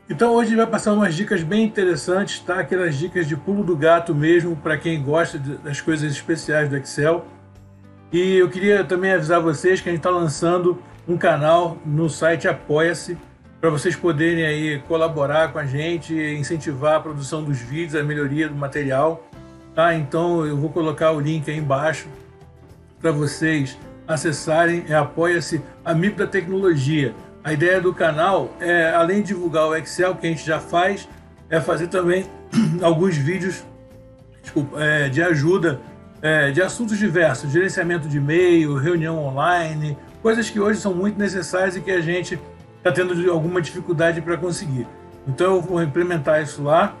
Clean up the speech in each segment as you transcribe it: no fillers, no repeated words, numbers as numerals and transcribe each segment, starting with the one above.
Então hoje a gente vai passar umas dicas bem interessantes, tá? Aquelas dicas de pulo do gato mesmo, para quem gosta das coisas especiais do Excel. E eu queria também avisar vocês que a gente está lançando um canal no site Apoia-se, para vocês poderem aí colaborar com a gente, incentivar a produção dos vídeos, a melhoria do material, tá? Então eu vou colocar o link aí embaixo para vocês acessarem, apoia-se Amigo da Tecnologia. A ideia do canal é, além de divulgar o Excel, que a gente já faz, é fazer também alguns vídeos de ajuda de assuntos diversos, gerenciamento de e-mail, reunião online, coisas que hoje são muito necessárias e que a gente está tendo alguma dificuldade para conseguir. Então eu vou implementar isso lá,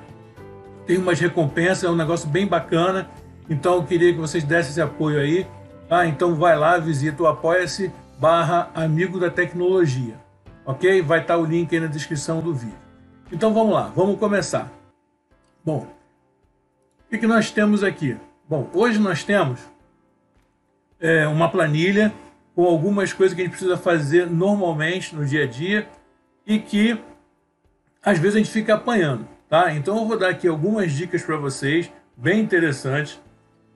tem umas recompensas, é um negócio bem bacana, então eu queria que vocês dessem esse apoio aí. Então vai lá, visita o apoia-se /Amigo da Tecnologia, ok? Vai estar o link aí na descrição do vídeo. Então vamos lá, vamos começar. Bom, o que nós temos aqui? Bom, hoje nós temos uma planilha com algumas coisas que a gente precisa fazer normalmente no dia a dia e que às vezes a gente fica apanhando, tá? Então eu vou dar aqui algumas dicas para vocês, bem interessantes,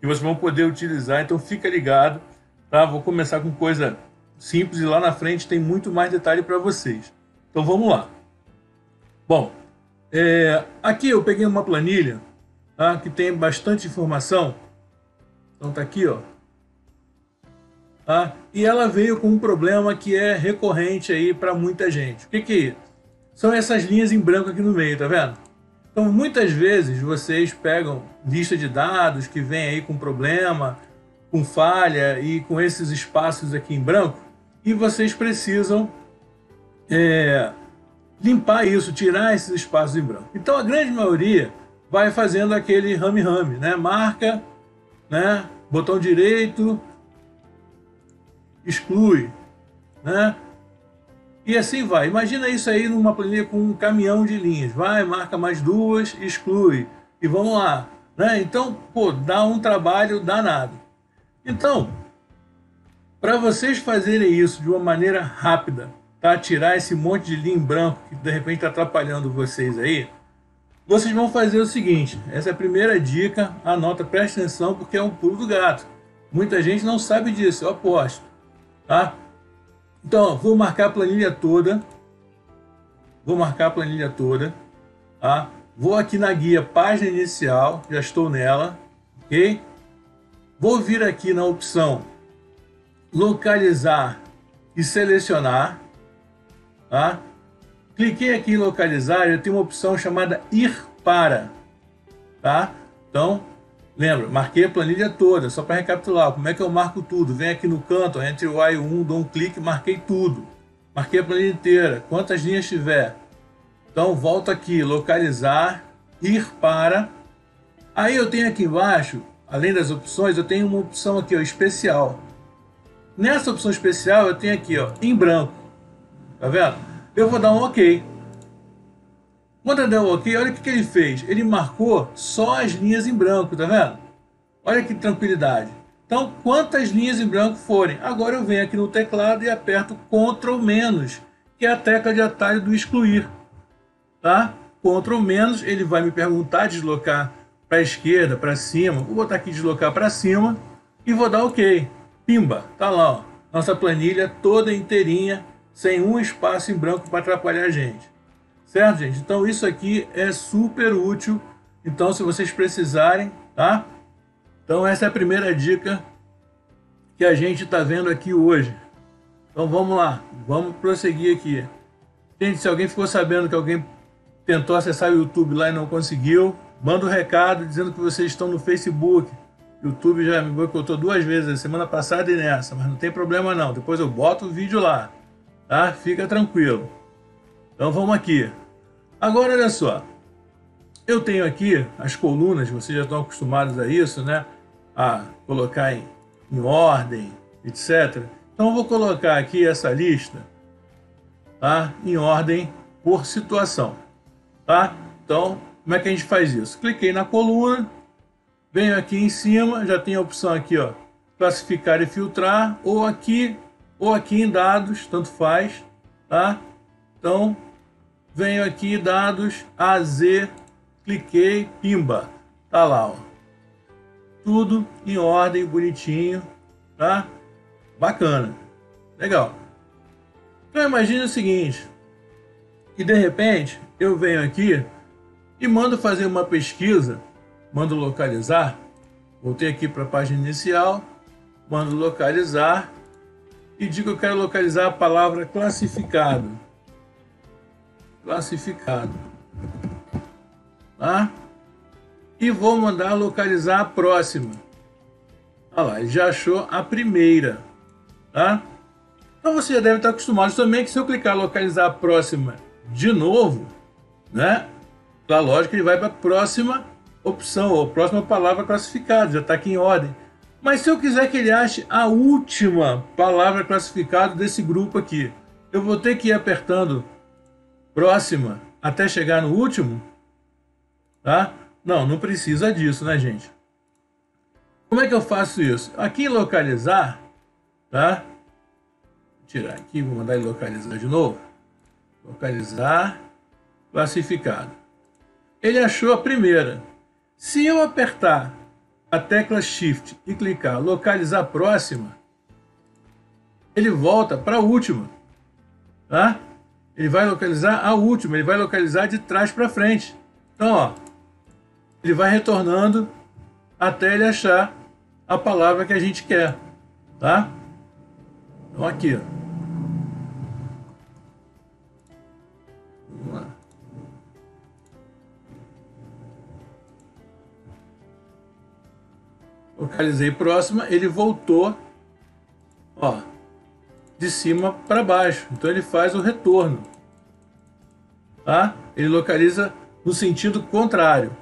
que vocês vão poder utilizar, então fica ligado, tá? Vou começar com coisa simples e lá na frente tem muito mais detalhe para vocês. Então vamos lá. Bom, aqui eu peguei uma planilha, tá? Que tem bastante informação. Então tá aqui, ó. Tá? E ela veio com um problema que é recorrente aí para muita gente. O que é isso? São essas linhas em branco aqui no meio, tá vendo? Então, muitas vezes vocês pegam lista de dados que vem aí com problema, com falha e com esses espaços aqui em branco, e vocês precisam limpar isso, tirar esses espaços em branco. Então, a grande maioria vai fazendo aquele rame-rame, né? Marca, né? Botão direito, exclui, né? E assim vai. Imagina isso aí numa planilha com um caminhão de linhas. Vai, marca mais duas, exclui. E vamos lá. Né? Então, pô, dá um trabalho danado. Então, para vocês fazerem isso de uma maneira rápida, tá? Tirar esse monte de linha em branco que de repente está atrapalhando vocês aí, vocês vão fazer o seguinte. Essa é a primeira dica. Anota, presta atenção, porque é um pulo do gato. Muita gente não sabe disso, eu aposto. Tá? Então, vou marcar a planilha toda. Tá? Vou aqui na guia página inicial, já estou nela, ok? Vou vir aqui na opção localizar e selecionar, tá? Cliquei aqui em localizar, eu tenho uma opção chamada ir para, tá? Então, lembra, marquei a planilha toda, só para recapitular. Como é que eu marco tudo? Venho aqui no canto, entre o A e o 1, dou um clique, marquei tudo. Marquei a planilha inteira, quantas linhas tiver. Então, volto aqui, localizar, ir para. Aí eu tenho aqui embaixo, além das opções, eu tenho uma opção aqui, ó, especial. Nessa opção especial, eu tenho aqui, ó, em branco. Tá vendo? Eu vou dar um OK. Quando eu der um OK, olha o que ele fez. Ele marcou só as linhas em branco, tá vendo? Olha que tranquilidade. Então, quantas linhas em branco forem. Agora eu venho aqui no teclado e aperto Ctrl-, que é a tecla de atalho do excluir. Tá? Ctrl-, ele vai me perguntar deslocar para a esquerda, para cima. Vou botar aqui deslocar para cima e vou dar OK. Pimba, tá lá, ó. Nossa planilha toda inteirinha, sem um espaço em branco para atrapalhar a gente. Certo, gente? Então isso aqui é super útil. Então, se vocês precisarem, tá? Então essa é a primeira dica que a gente está vendo aqui hoje. Então vamos lá, vamos prosseguir aqui. Gente, se alguém ficou sabendo que alguém tentou acessar o YouTube lá e não conseguiu, manda um recado dizendo que vocês estão no Facebook. O YouTube já me boicotou 2 vezes, semana passada e nessa, mas não tem problema não. Depois eu boto o vídeo lá, tá? Fica tranquilo. Então vamos aqui. Agora olha só, eu tenho aqui as colunas, vocês já estão acostumados a isso, né? A colocar em ordem, etc. Então eu vou colocar aqui essa lista, tá? Em ordem por situação, tá? Então, como é que a gente faz isso? Cliquei na coluna, venho aqui em cima, já tem a opção aqui, ó, classificar e filtrar, ou aqui em dados, tanto faz, tá? Então, venho aqui, dados, AZ, cliquei, pimba, tá lá, ó. Tudo em ordem, bonitinho, tá? Bacana, legal. Então imagine o seguinte, que de repente eu venho aqui e mando fazer uma pesquisa, mando localizar, voltei aqui para a página inicial, mando localizar e digo que eu quero localizar a palavra classificado. Classificado. Tá? E vou mandar localizar a próxima. Olha lá, ele já achou a primeira. Tá? Então você já deve estar acostumado também que se eu clicar localizar a próxima de novo, né? A lógica ele vai para a próxima opção, ou próxima palavra classificada, já está aqui em ordem. Mas se eu quiser que ele ache a última palavra classificada desse grupo aqui, eu vou ter que ir apertando próxima até chegar no último? Tá? Não precisa disso, né, gente? Como é que eu faço isso? Aqui em localizar, tá? Vou tirar aqui, vou mandar ele localizar de novo. Localizar, classificado. Ele achou a primeira. Se eu apertar a tecla Shift e clicar localizar próxima, ele volta para a última, tá? Ele vai localizar a última, ele vai localizar de trás para frente. Então, ó, ele vai retornando até ele achar a palavra que a gente quer, tá? Então aqui, ó. Vamos lá. Localizei próxima, ele voltou, ó, de cima para baixo. Então ele faz o retorno, tá? Ele localiza no sentido contrário,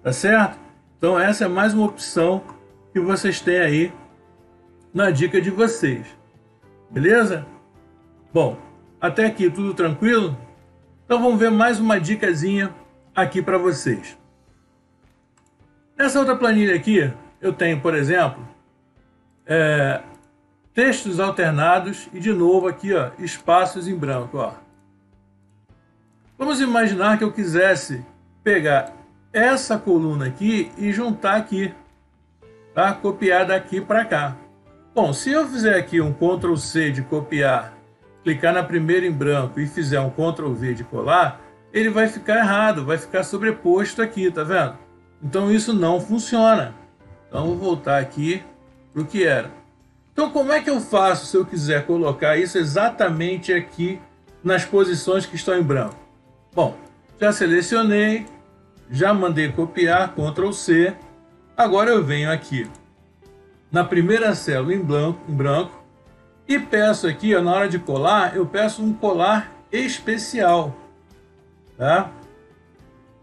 tá certo? Então essa é mais uma opção que vocês têm aí na dica de vocês, beleza? Bom, até aqui tudo tranquilo? Então vamos ver mais uma dicasinha aqui para vocês. Nessa outra planilha aqui, eu tenho, por exemplo, textos alternados e de novo aqui, ó, espaços em branco, ó. Vamos imaginar que eu quisesse pegar essa coluna aqui e juntar aqui, tá? Copiar daqui para cá. Bom, se eu fizer aqui um Ctrl C de copiar, clicar na primeira em branco e fizer um Ctrl V de colar, ele vai ficar errado, vai ficar sobreposto aqui, tá vendo? Então isso não funciona. Então vou voltar aqui para o que era. Então como é que eu faço se eu quiser colocar isso exatamente aqui nas posições que estão em branco? Bom, já selecionei, já mandei copiar, Ctrl C. Agora eu venho aqui na primeira célula em branco e peço aqui, ó, na hora de colar, eu peço um colar especial, tá?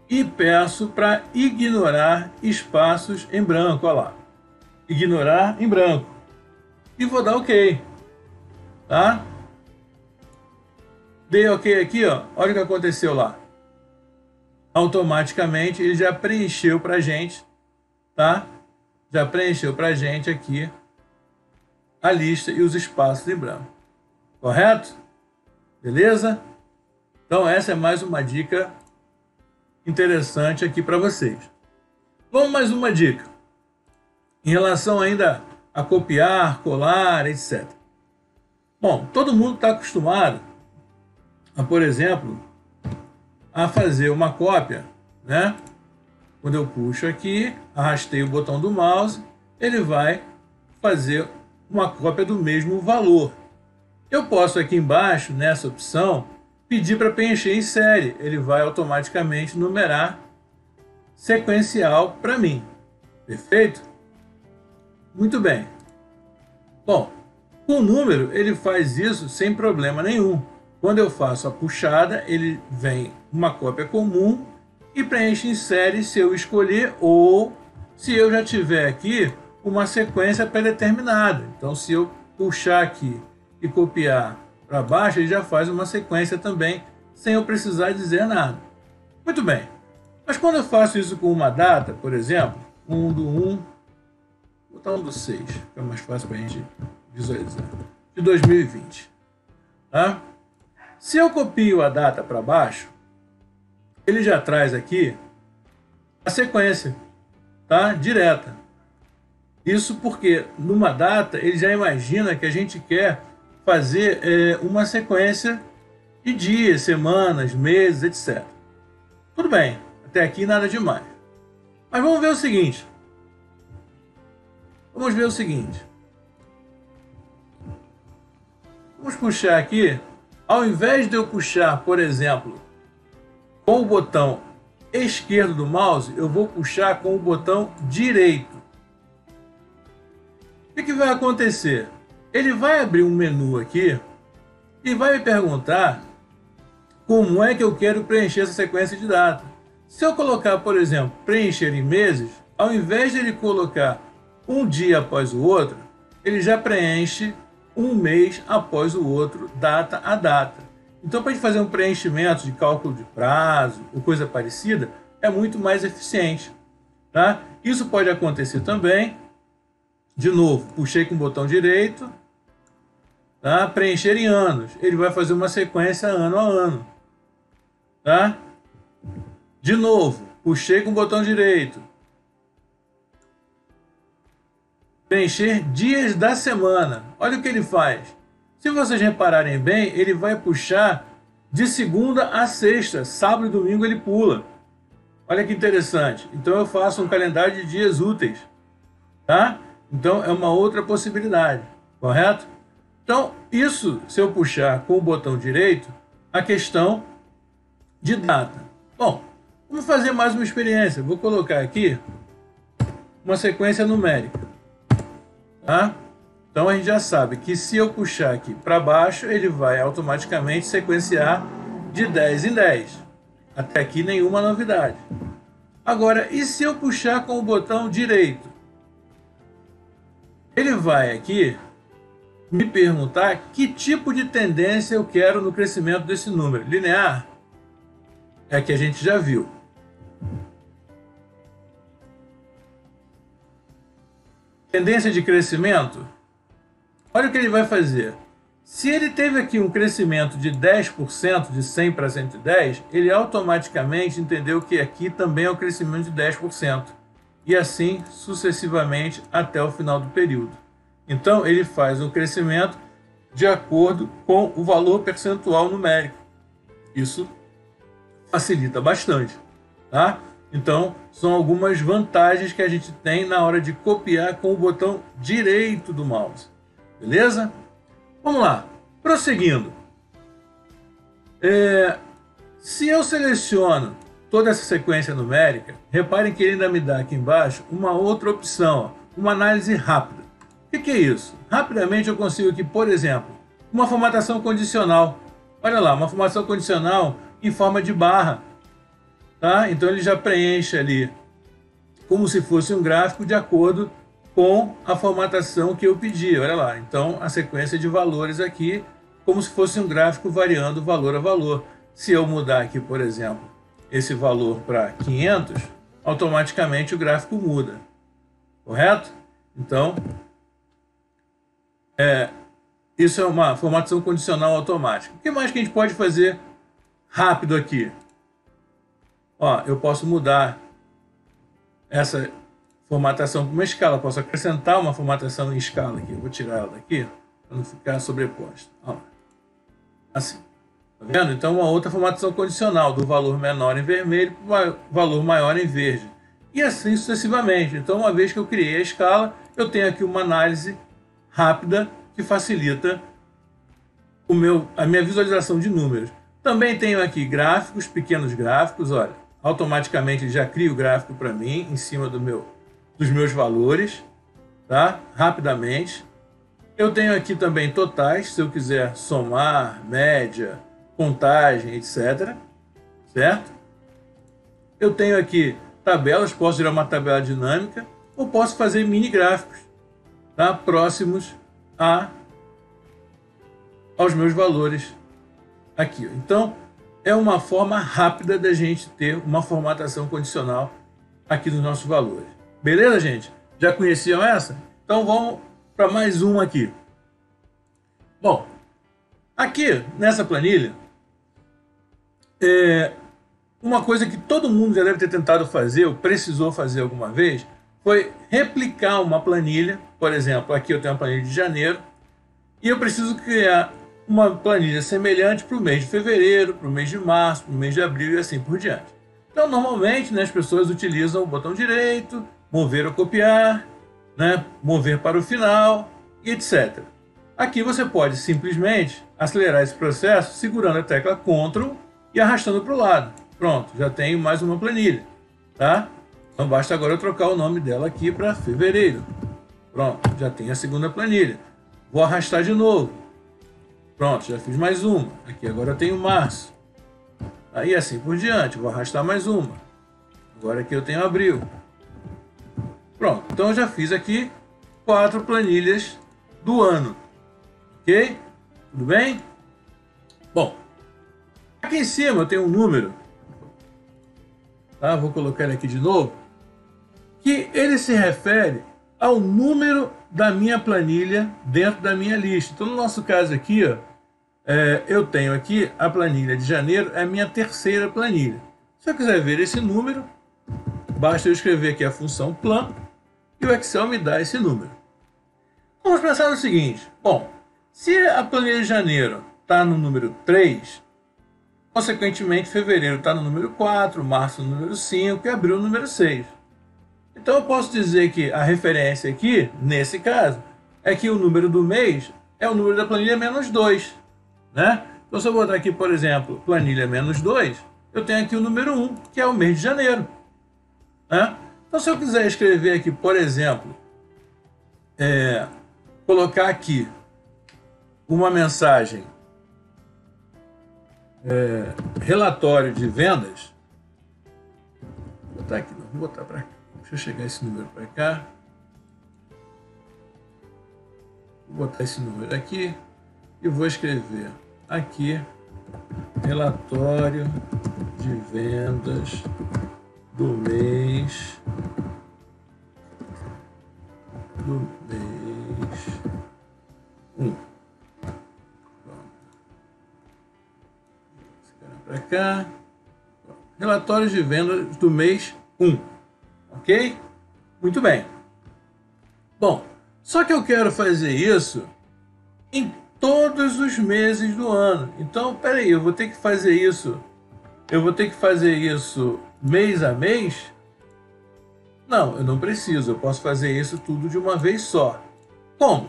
E peço para ignorar espaços em branco, olha lá. Ignorar em branco. E vou dar OK, tá? Dei OK aqui, ó. Olha o que aconteceu lá. Automaticamente ele já preencheu para a gente, tá? Já preencheu para a gente aqui a lista e os espaços em branco. Correto? Beleza? Então essa é mais uma dica interessante aqui para vocês. Vamos mais uma dica. Em relação ainda a copiar, colar, etc. Bom, todo mundo está acostumado a, por exemplo, a fazer uma cópia, né? Quando eu puxo aqui, arrastei o botão do mouse, ele vai fazer uma cópia do mesmo valor. Eu posso aqui embaixo, nessa opção, pedir para preencher em série. Ele vai automaticamente numerar sequencial para mim. Perfeito? Muito bem. Bom, com o número ele faz isso sem problema nenhum. Quando eu faço a puxada, ele vem uma cópia comum e preenche em série se eu escolher ou se eu já tiver aqui uma sequência pré-determinada. Então, se eu puxar aqui e copiar para baixo, ele já faz uma sequência também, sem eu precisar dizer nada. Muito bem. Mas quando eu faço isso com uma data, por exemplo, 1 do 1, vou botar 1 do 6, fica mais fácil para a gente visualizar, de 2020. Tá? Se eu copio a data para baixo, ele já traz aqui a sequência, tá? Direta. Isso porque numa data ele já imagina que a gente quer fazer uma sequência de dias, semanas, meses, etc. Tudo bem, até aqui nada demais. Mas vamos ver o seguinte. Vamos puxar aqui. Ao invés de eu puxar, por exemplo, com o botão esquerdo do mouse, eu vou puxar com o botão direito. O que vai acontecer? Ele vai abrir um menu aqui e vai me perguntar como é que eu quero preencher essa sequência de data. Se eu colocar, por exemplo, preencher em meses, ao invés de ele colocar um dia após o outro, ele já preenche um mês após o outro, data a data. Então, para a gente fazer um preenchimento de cálculo de prazo ou coisa parecida, é muito mais eficiente. Tá? Isso pode acontecer também. De novo, puxei com o botão direito, tá? Preencher em anos. Ele vai fazer uma sequência ano a ano. Tá? De novo, puxei com o botão direito. Preencher dias da semana. Olha o que ele faz. Se vocês repararem bem, ele vai puxar de segunda a sexta. Sábado e domingo ele pula. Olha que interessante. Então eu faço um calendário de dias úteis. Tá? Então é uma outra possibilidade. Correto? Então, isso, se eu puxar com o botão direito, a questão de data. Bom, vamos fazer mais uma experiência. Vou colocar aqui uma sequência numérica. Tá? Então a gente já sabe que se eu puxar aqui para baixo, ele vai automaticamente sequenciar de 10 em 10. Até aqui nenhuma novidade. Agora, e se eu puxar com o botão direito? Ele vai aqui me perguntar que tipo de tendência eu quero no crescimento desse número. Linear é que a gente já viu. Tendência de crescimento? Olha o que ele vai fazer. Se ele teve aqui um crescimento de 10%, de 100 para 110, ele automaticamente entendeu que aqui também é um crescimento de 10%. E assim sucessivamente até o final do período. Então, ele faz um crescimento de acordo com o valor percentual numérico. Isso facilita bastante. Tá? Então, são algumas vantagens que a gente tem na hora de copiar com o botão direito do mouse. Beleza? Vamos lá. Prosseguindo. Se eu seleciono toda essa sequência numérica, reparem que ele ainda me dá aqui embaixo uma outra opção, uma análise rápida. O que é isso? Rapidamente eu consigo aqui, por exemplo, uma formatação condicional. Olha lá, uma formação condicional em forma de barra. Tá? Então ele já preenche ali como se fosse um gráfico de acordo com a formatação que eu pedi. Olha lá, então a sequência de valores aqui, como se fosse um gráfico variando valor a valor. Se eu mudar aqui, por exemplo, esse valor para 500, automaticamente o gráfico muda. Correto? Então, isso é uma formatação condicional automática. O que mais que a gente pode fazer rápido aqui? Ó, eu posso mudar essa formatação para uma escala. Posso acrescentar uma formatação em escala aqui. Eu vou tirar ela daqui para não ficar sobreposta. Ó, assim. Tá vendo? Então, uma outra formatação condicional, do valor menor em vermelho para o valor maior em verde. E assim sucessivamente. Então, uma vez que eu criei a escala, eu tenho aqui uma análise rápida que facilita a minha visualização de números. Também tenho aqui gráficos, pequenos gráficos. Olha, automaticamente ele já cria o gráfico para mim em cima dos meus valores, tá? Rapidamente. Eu tenho aqui também totais, se eu quiser somar, média, contagem, etc. Certo? Eu tenho aqui tabelas, posso gerar uma tabela dinâmica ou posso fazer mini gráficos, tá? Próximos aos meus valores aqui. Então, é uma forma rápida da gente ter uma formatação condicional aqui nos nossos valores. Beleza, gente? Já conheciam essa? Então vamos para mais uma aqui. Bom, aqui nessa planilha, uma coisa que todo mundo já deve ter tentado fazer, ou precisou fazer alguma vez, foi replicar uma planilha. Por exemplo, aqui eu tenho uma planilha de janeiro, e eu preciso criar uma planilha semelhante para o mês de fevereiro, para o mês de março, para o mês de abril e assim por diante. Então, normalmente, né, as pessoas utilizam o botão direito, mover ou copiar, né, mover para o final e etc. Aqui você pode simplesmente acelerar esse processo segurando a tecla Ctrl e arrastando para o lado. Pronto, já tenho mais uma planilha, tá? Então basta agora eu trocar o nome dela aqui para fevereiro. Pronto, já tenho a segunda planilha. Vou arrastar de novo. Pronto, já fiz mais uma. Aqui agora eu tenho março. Aí assim por diante, vou arrastar mais uma. Agora aqui eu tenho abril. Pronto, então eu já fiz aqui 4 planilhas do ano. Ok? Tudo bem? Bom, aqui em cima eu tenho um número. Tá? Vou colocar ele aqui de novo. Que ele se refere ao número da minha planilha dentro da minha lista. Então, no nosso caso aqui, ó, eu tenho aqui a planilha de janeiro, é a minha terceira planilha. Se eu quiser ver esse número, basta eu escrever aqui a função plan e o Excel me dá esse número. Vamos pensar no seguinte. Bom, se a planilha de janeiro está no número 3, consequentemente fevereiro está no número 4, março no número 5 e abril no número 6. Então eu posso dizer que a referência aqui, nesse caso, é que o número do mês é o número da planilha menos 2. Né? Então se eu botar aqui, por exemplo, planilha menos 2, eu tenho aqui o número 1, que é o mês de janeiro. Né? Então se eu quiser escrever aqui, por exemplo, colocar aqui uma mensagem, relatório de vendas, vou botar aqui, não, vou botar para cá. Deixa eu chegar esse número para cá. Vou botar esse número aqui e vou escrever aqui relatório de vendas do mês 1. Para cá. Relatório de vendas do mês 1. Ok? Muito bem. Bom, só que eu quero fazer isso em todos os meses do ano. Então, peraí, eu vou ter que fazer isso. Eu vou ter que fazer isso mês a mês? Não, eu não preciso. Eu posso fazer isso tudo de uma vez só. Como?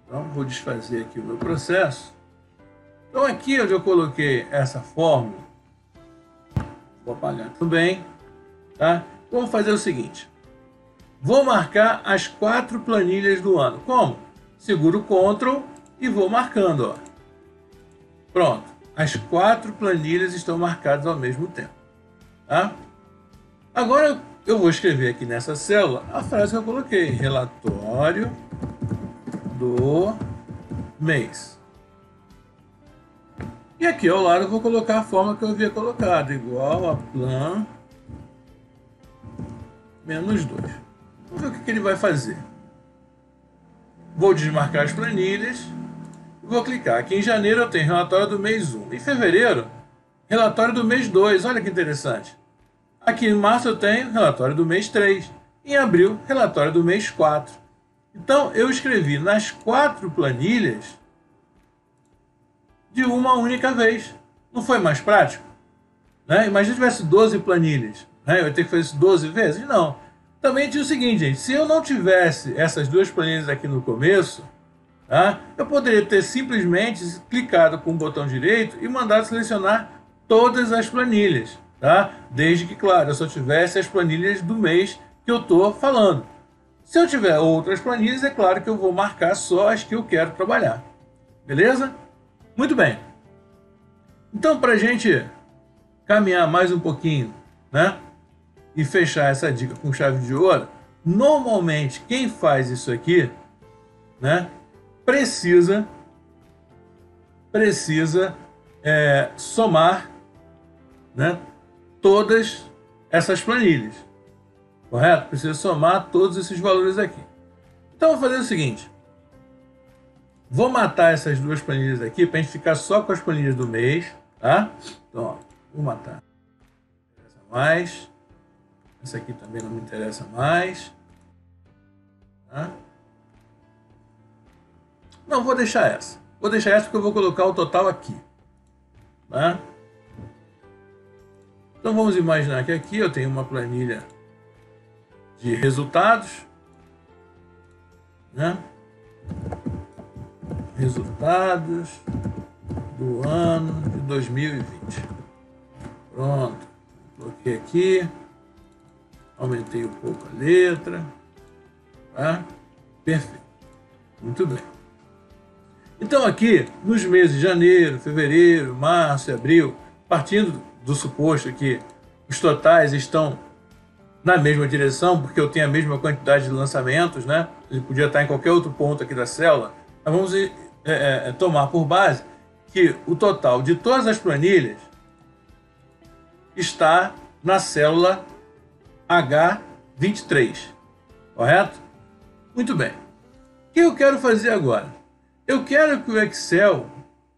Então, vou desfazer aqui o meu processo. Então, aqui onde eu coloquei essa fórmula, vou apagar também, tá? Vamos fazer o seguinte. Vou marcar as 4 planilhas do ano. Como? Seguro o Ctrl e vou marcando. Ó. Pronto. As 4 planilhas estão marcadas ao mesmo tempo. Tá? Agora eu vou escrever aqui nessa célula a frase que eu coloquei. Relatório do mês. E aqui ao lado eu vou colocar a forma que eu havia colocado. Igual a plan menos 2. Vamos ver o que ele vai fazer. Vou desmarcar as planilhas. Vou clicar. Aqui em janeiro eu tenho relatório do mês 1. Em fevereiro, relatório do mês 2. Olha que interessante. Aqui em março eu tenho relatório do mês 3. Em abril, relatório do mês 4. Então, eu escrevi nas 4 planilhas de uma única vez. Não foi mais prático? Né? Imagina se tivesse 12 planilhas. Né? Eu ia ter que fazer isso 12 vezes? Não. Também tinha o seguinte, gente. Se eu não tivesse essas 2 planilhas aqui no começo, tá? Eu poderia ter simplesmente clicado com o botão direito e mandado selecionar todas as planilhas. Tá? Desde que, claro, eu só tivesse as planilhas do mês que eu estou falando. Se eu tiver outras planilhas, é claro que eu vou marcar só as que eu quero trabalhar. Beleza? Muito bem. Então, para a gente caminhar mais um pouquinho, né, e fechar essa dica com chave de ouro, normalmente quem faz isso aqui, né, precisa somar, né, todas essas planilhas. Correto? Precisa somar todos esses valores aqui. Então, vou fazer o seguinte. Vou matar essas 2 planilhas aqui para a gente ficar só com as planilhas do mês. Tá? Então, ó, vou matar. mais. Essa aqui também não me interessa mais. Tá? Não, vou deixar essa. Vou deixar essa porque eu vou colocar o total aqui. Tá? Então vamos imaginar que aqui eu tenho uma planilha de resultados. Né? Resultados do ano de 2020. Pronto. Coloquei aqui. Aumentei um pouco a letra. Tá? Perfeito. Muito bem. Então aqui, nos meses de janeiro, fevereiro, março e abril, partindo do suposto que os totais estão na mesma direção, porque eu tenho a mesma quantidade de lançamentos, né? Ele podia estar em qualquer outro ponto aqui da célula. Nós vamos tomar por base que o total de todas as planilhas está na célula H23, correto? Muito bem. O que eu quero fazer agora? Eu quero que o Excel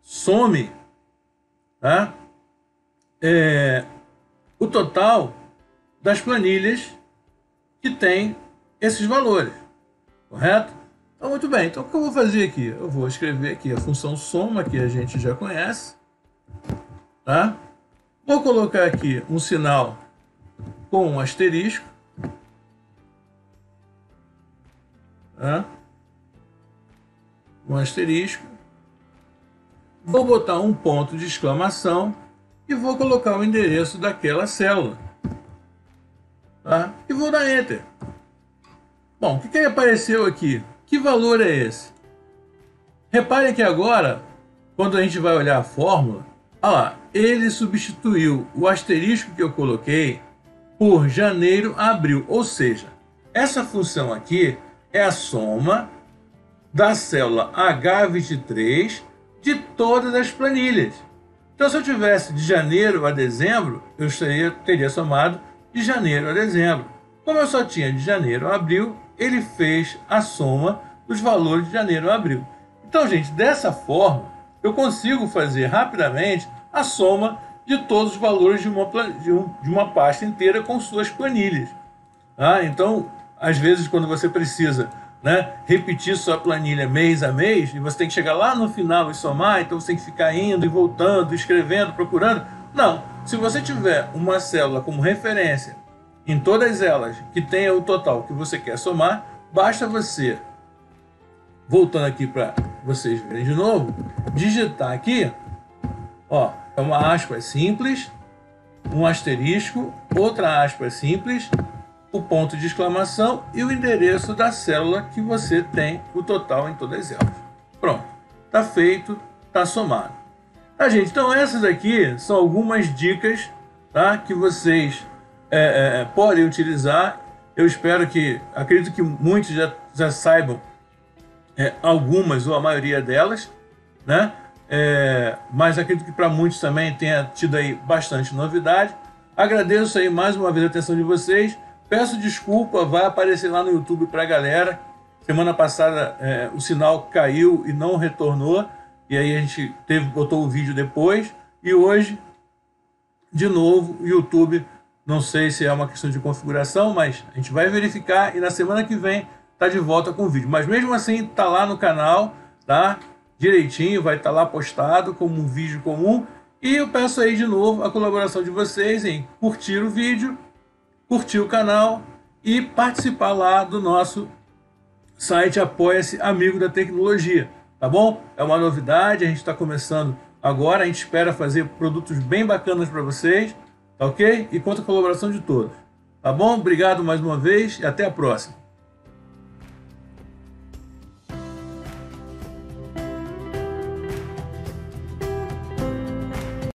some, tá? O total das planilhas que tem esses valores, correto? Então, muito bem. Então, o que eu vou fazer aqui? Eu vou escrever aqui a função soma, que a gente já conhece, tá? Vou colocar aqui um sinal com um asterisco, tá? Um asterisco. Vou botar um ponto de exclamação e vou colocar o endereço daquela célula. Tá? E vou dar Enter. Bom, o que apareceu aqui? Que valor é esse? Reparem que agora, quando a gente vai olhar a fórmula, olha lá, ele substituiu o asterisco que eu coloquei por janeiro a abril. Ou seja, essa função aqui é a soma da célula H23 de todas as planilhas. Então, se eu tivesse de janeiro a dezembro, eu teria somado de janeiro a dezembro. Como eu só tinha de janeiro a abril, ele fez a soma dos valores de janeiro a abril. Então, gente, dessa forma, eu consigo fazer rapidamente a soma de todos os valores de uma pasta inteira com suas planilhas. Tá? Então, às vezes, quando você precisa, né, repetir sua planilha mês a mês, e você tem que chegar lá no final e somar, então você tem que ficar indo e voltando, escrevendo, procurando. Não, se você tiver uma célula como referência em todas elas que tenha o total que você quer somar, basta você, voltando aqui para vocês verem de novo, digitar aqui, ó, é uma aspa simples, um asterisco, outra aspa simples, o ponto de exclamação e o endereço da célula que você tem o total em todas elas. Pronto, está feito, está somado. Tá, gente? Então essas aqui são algumas dicas, tá, que vocês podem utilizar. Eu espero que, acredito que muitos já saibam algumas ou a maioria delas, né? Mas acredito que para muitos também tenha tido aí bastante novidade. Agradeço aí mais uma vez a atenção de vocês. Peço desculpa, vai aparecer lá no YouTube para a galera. Semana passada o sinal caiu e não retornou. E aí a gente botou o vídeo depois. E hoje, de novo, o YouTube, não sei se é uma questão de configuração, mas a gente vai verificar e na semana que vem tá de volta com o vídeo. Mas mesmo assim, tá lá no canal, tá? Direitinho, vai estar lá postado como um vídeo comum. E eu peço aí de novo a colaboração de vocês em curtir o vídeo, curtir o canal e participar lá do nosso site Apoia-se Amigo da Tecnologia, tá bom? É uma novidade, a gente está começando agora, a gente espera fazer produtos bem bacanas para vocês, tá ok? E conta com a colaboração de todos, tá bom? Obrigado mais uma vez e até a próxima.